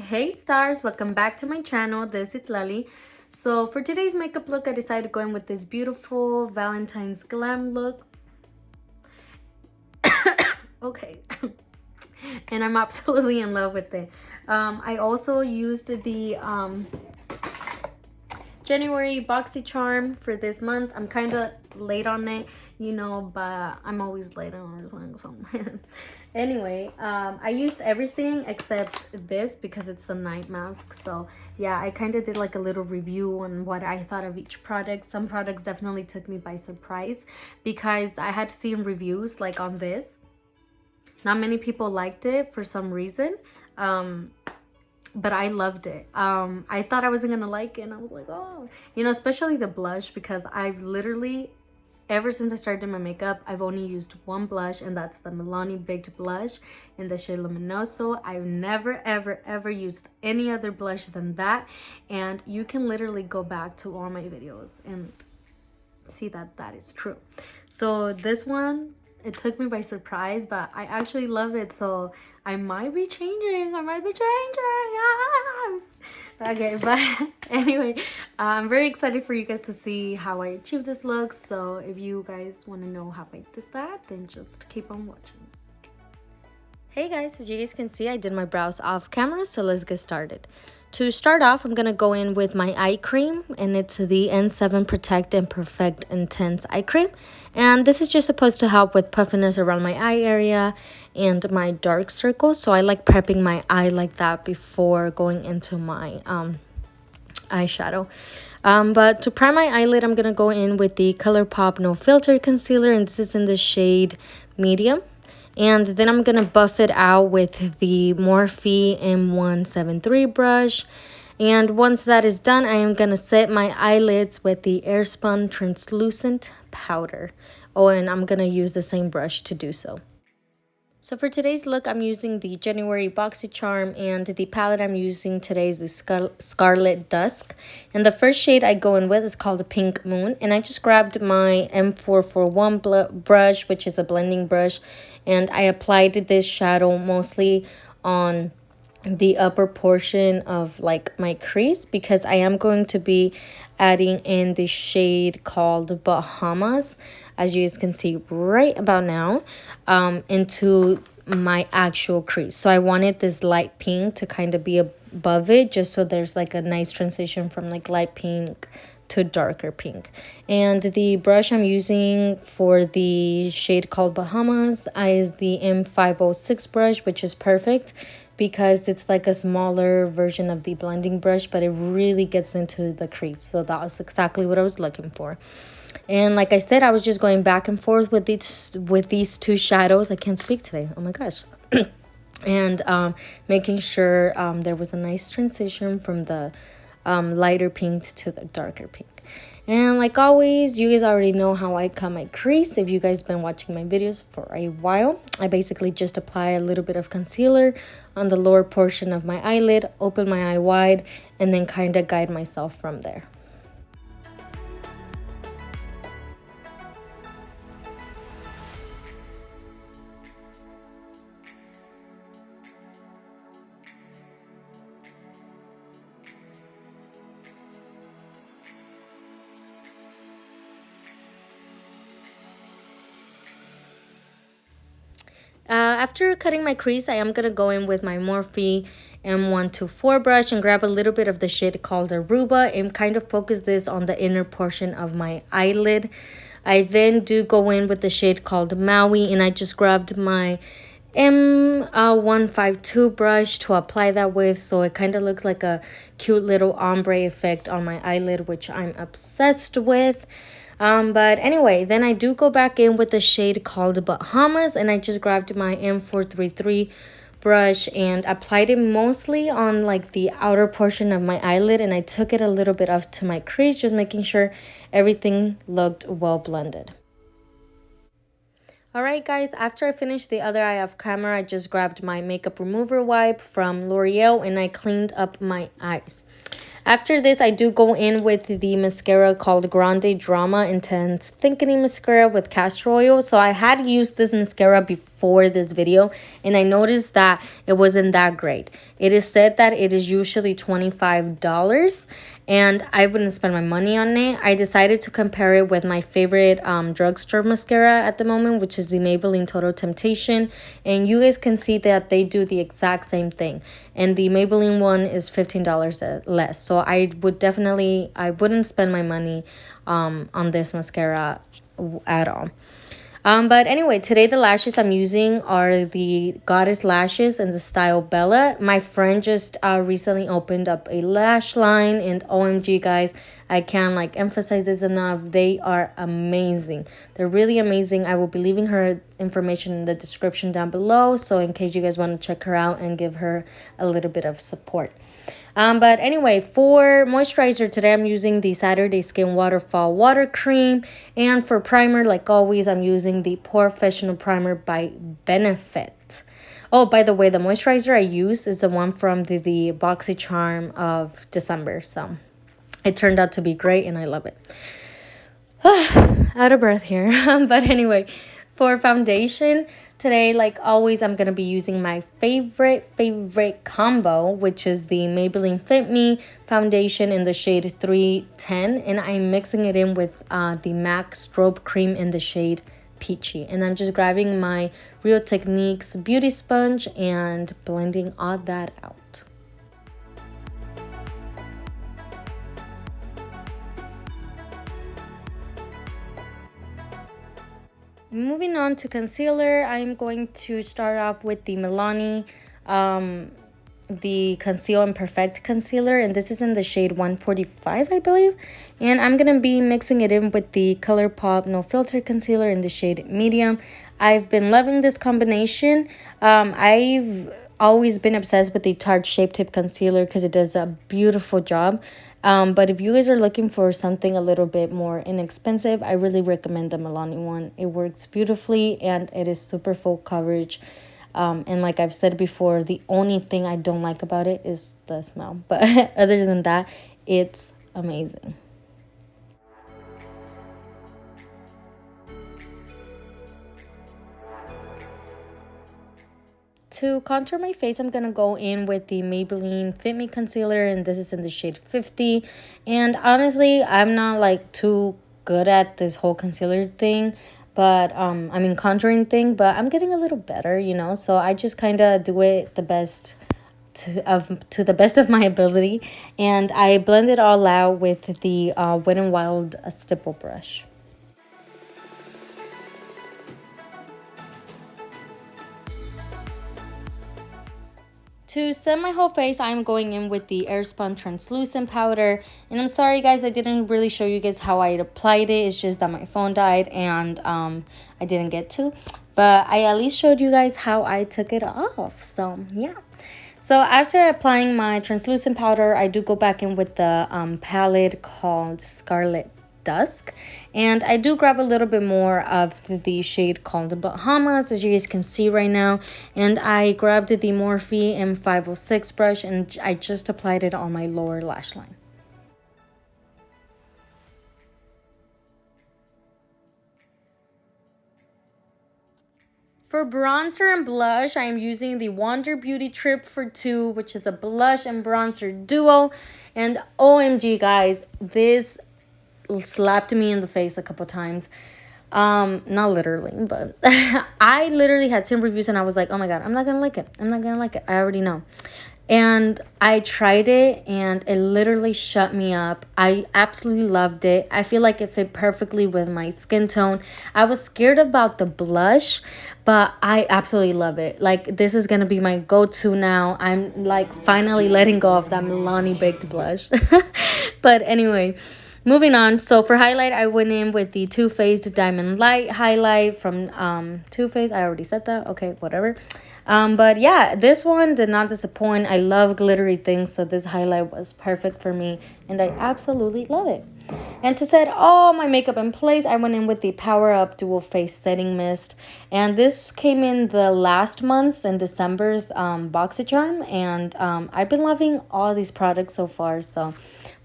Hey stars, welcome back to my channel. This is Citlaly. So for today's makeup look, I decided to go in with this beautiful Valentine's Glam look. Okay. And I'm absolutely in love with it. I also used the January Boxy charm for this month. I'm kind of late on it, you know, but I'm always late on something. Anyway, I used everything except this because it's a night mask. So yeah, I kind of did like a little review on what I thought of each product. Some products definitely took me by surprise because I had seen reviews like on this. Not many people liked it for some reason. But I loved it. I thought I wasn't gonna like it, and I was like, oh, you know, especially the blush, because I've literally, ever since I started my makeup, I've only used one blush, and that's the Milani Baked Blush in the shade Luminoso. I've never, ever used any other blush than that, and you can literally go back to all my videos and see that that is true. So this one, it took me by surprise, but I actually love it. So I might be changing. Okay, but anyway, I'm very excited for you guys to see how I achieved this look. So if you guys want to know how I did that, then just keep on watching. Hey guys, as you guys can see, I did my brows off camera, so let's get started. To start off, I'm going to go in with my eye cream, and it's the N7 Protect and Perfect Intense Eye Cream. And this is just supposed to help with puffiness around my eye area and my dark circles. So I like prepping my eye like that before going into my eyeshadow. But to prime my eyelid, I'm going to go in with the ColourPop No Filter Concealer, and this is in the shade Medium. And then I'm going to buff it out with the Morphe M173 brush. And once that is done, I am going to set my eyelids with the Airspun Translucent Powder. Oh, and I'm going to use the same brush to do so. So for today's look, I'm using the January Boxy Charm, and the palette I'm using today is the Scarlet Dusk. And the first shade I go in with is called the Pink Moon. And I just grabbed my M441 brush, which is a blending brush, and I applied this shadow mostly on the upper portion of like my crease, because I am going to be adding in the shade called Bahamas, as you guys can see right about now, into my actual crease. So I wanted this light pink to kind of be above it, just so there's like a nice transition from like light pink to darker pink. And the brush I'm using for the shade called Bahamas is the M506 brush, which is perfect because it's like a smaller version of the blending brush, but it really gets into the crease. So that was exactly what I was looking for. And like I said, I was just going back and forth with these two shadows. I can't speak today. Oh my gosh. And making sure there was a nice transition from the lighter pink to the darker pink. And like always, you guys already know how I cut my crease. If you guys been watching my videos for a while, I basically just apply a little bit of concealer on the lower portion of my eyelid, open my eye wide, and then kind of guide myself from there. After cutting my crease, I am going to go in with my Morphe M124 brush and grab a little bit of the shade called Aruba and kind of focus this on the inner portion of my eyelid. I then do go in with the shade called Maui, and I just grabbed my M152 brush to apply that with, so it kind of looks like a cute little ombre effect on my eyelid, which I'm obsessed with. But anyway, then I do go back in with the shade called Bahamas, and I just grabbed my M433 brush and applied it mostly on like the outer portion of my eyelid, and I took it a little bit up to my crease, just making sure everything looked well blended. Alright guys, after I finished the other eye off camera, I just grabbed my makeup remover wipe from L'Oreal and I cleaned up my eyes. After this, I do go in with the mascara called Grande Drama Intense Thickening Mascara with castor oil. So I had used this mascara before for this video, and I noticed that it wasn't that great. It is said that it is usually $25, and I wouldn't spend my money on it. I decided to compare it with my favorite drugstore mascara at the moment, which is the Maybelline Total Temptation, and you guys can see that they do the exact same thing, and the Maybelline one is $15 less. So I wouldn't spend my money on this mascara at all. But anyway, today the lashes I'm using are the Goddess Lashes in the style Bella. My friend just recently opened up a lash line, and OMG guys, I can't like emphasize this enough. They are amazing. They're really amazing. I will be leaving her information in the description down below, so in case you guys want to check her out and give her a little bit of support. But anyway, for moisturizer today, I'm using the Saturday Skin Waterfall Water Cream. And for primer, like always, I'm using the Professional Primer by Benefit. Oh, by the way, the moisturizer I used is the one from the Boxy Charm of December. So it turned out to be great and I love it. Out of breath here. But anyway, for foundation, today, like always, I'm going to be using my favorite combo, which is the Maybelline Fit Me foundation in the shade 310. And I'm mixing it in with the MAC Strobe Cream in the shade Peachy. And I'm just grabbing my Real Techniques beauty sponge and blending all that out. Moving on to concealer, I'm going to start off with the Milani, the Conceal and Perfect concealer, and this is in the shade 145, I believe. And I'm gonna be mixing it in with the ColourPop No Filter concealer in the shade medium. I've been loving this combination. I've always been obsessed with the Tarte Shape Tape concealer because it does a beautiful job. But if you guys are looking for something a little bit more inexpensive, I really recommend the Milani one. It works beautifully and it is super full coverage. And like I've said before, the only thing I don't like about it is the smell. But other than that, it's amazing. To contour my face, I'm going to go in with the Maybelline Fit Me Concealer, and this is in the shade 50. And honestly, I'm not like too good at this whole concealer thing, but contouring thing, but I'm getting a little better, you know, so I just kind of do it the best to the best of my ability, and I blend it all out with the Wet n Wild stipple brush. To set my whole face, I'm going in with the Airspun Translucent Powder. And I'm sorry, guys, I didn't really show you guys how I applied it. It's just that my phone died and I didn't get to. But I at least showed you guys how I took it off. So, yeah. So, after applying my translucent powder, I do go back in with the palette called Scarlet Dusk, and I do grab a little bit more of the shade called Bahamas, as you guys can see right now, and I grabbed the Morphe M506 brush and I just applied it on my lower lash line. For bronzer and blush, I am using the Wander Beauty Trip for Two, which is a blush and bronzer duo, and OMG guys, this slapped me in the face a couple times. Not literally, but I literally had seen reviews and I was like, oh my god, I'm not gonna like it. I already know. And I tried it and it literally shut me up. I absolutely loved it. I feel like it fit perfectly with my skin tone. I was scared about the blush, but I absolutely love it. Like, this is gonna be my go-to now. I'm like finally letting go of that Milani baked blush. But anyway, moving on. So for highlight, I went in with the Too Faced Diamond Light highlight from Too Faced. I already said that. Okay, whatever. But yeah, this one did not disappoint. I love glittery things, so this highlight was perfect for me, and I absolutely love it. And to set all my makeup in place, I went in with the Power Up Dual Face Setting Mist, and this came in the last month's in December's BoxyCharm, and I've been loving all these products so far. So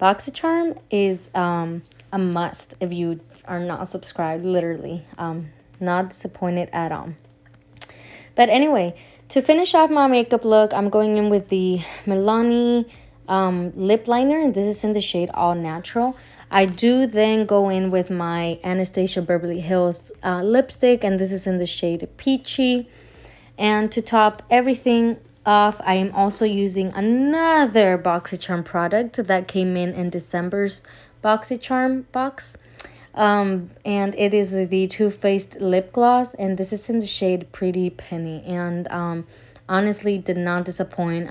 BoxyCharm is a must if you are not subscribed. Literally, not disappointed at all. But anyway, to finish off my makeup look, I'm going in with the Milani lip liner, and this is in the shade All Natural. I do then go in with my Anastasia Beverly Hills lipstick, and this is in the shade Peachy. And to top everything off, I am also using another BoxyCharm product that came in December's BoxyCharm box. And it is the Too Faced lip gloss, and this is in the shade Pretty Penny. And honestly, did not disappoint.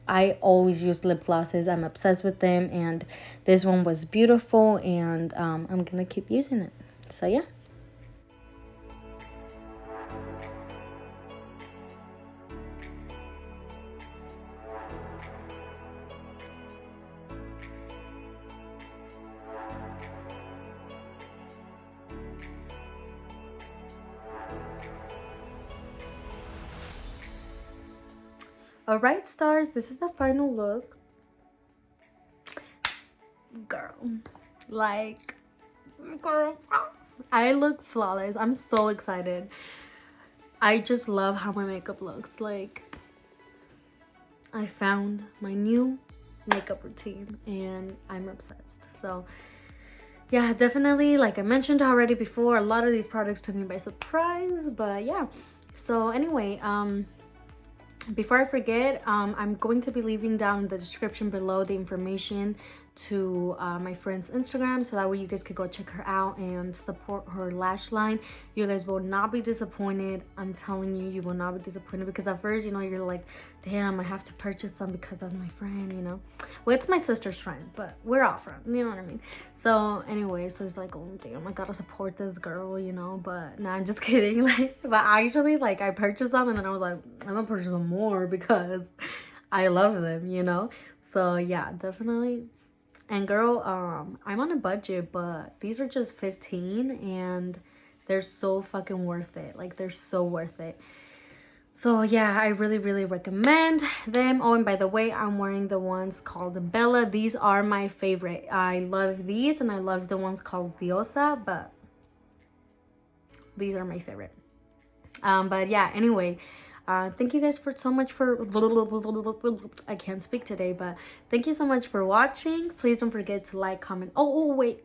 I always use lip glosses. I'm obsessed with them, and this one was beautiful, and I'm gonna keep using it. So yeah. Alright, stars, this is the final look. Girl, I look flawless. I'm so excited. I just love how my makeup looks. Like, I found my new makeup routine and I'm obsessed. So yeah, definitely, like I mentioned already before, a lot of these products took me by surprise, but yeah. So anyway, before I forget, I'm going to be leaving down in the description below the information to my friend's Instagram, so that way you guys could go check her out and support her lash line. You guys will not be disappointed. I'm telling you, you will not be disappointed, because at first, you know, you're like, damn, I have to purchase some because that's my friend, you know. Well, it's my sister's friend, but we're all friends, you know what I mean. So anyway, so it's like, oh damn, I gotta support this girl, you know. But no, I'm just kidding. Like, but actually, like, I purchased them and then I was like, I'm gonna purchase some more because I love them, you know. So yeah, definitely. And girl, I'm on a budget, but these are just 15 and they're so fucking worth it. Like, they're so worth it. So yeah, I really recommend them. Oh, and by the way, I'm wearing the ones called Bella. These are my favorite. I love these, and I love the ones called Diosa, but these are my favorite. But yeah, anyway, thank you guys for so much for I can't speak today, but thank you so much for watching. Please don't forget to like, comment. Oh wait,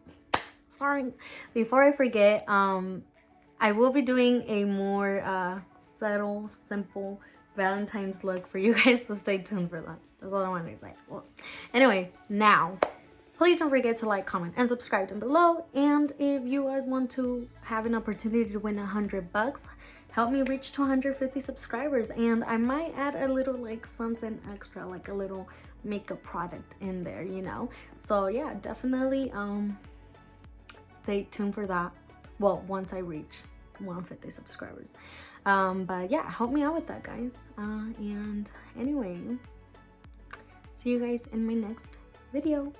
sorry, before I forget, I will be doing a more subtle, simple Valentine's look for you guys, so stay tuned for that. That's all I wanted to say. Well, anyway, now please don't forget to like, comment, and subscribe down below. And if you guys want to have an opportunity to win $100, help me reach to 150 subscribers, and I might add a little, like, something extra, like a little makeup product in there, you know. So yeah, definitely stay tuned for that. Well, once I reach 150 subscribers. But yeah, help me out with that, guys. And anyway, see you guys in my next video.